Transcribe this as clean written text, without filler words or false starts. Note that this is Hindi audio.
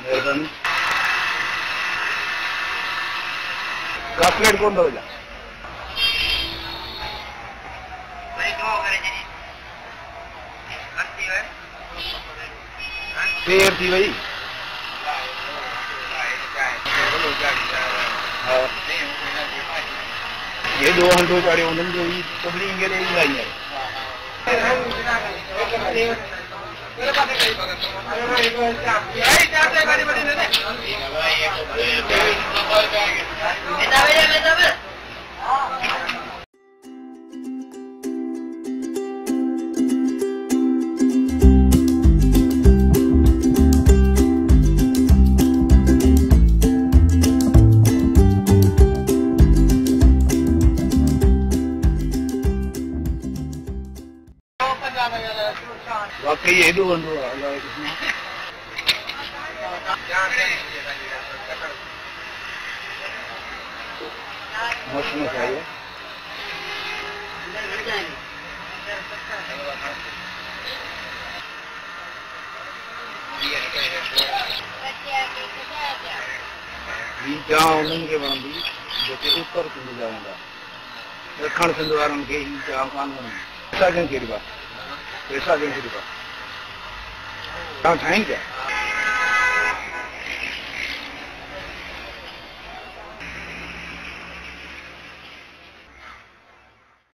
मेहरबानी का प्लेट कौन दो फिर थी भाई ये 2 घंटों चाड़ी उन्होंने जो तबली इंगे ले आई है वाकई ये 2 घंटों मस्त मस्त है के बांधी जो उत्तर सिंध जाऊंगा दक्षिण सिंध वारन के ही पैसा कैं पैसा कैं ठाहिनि क्या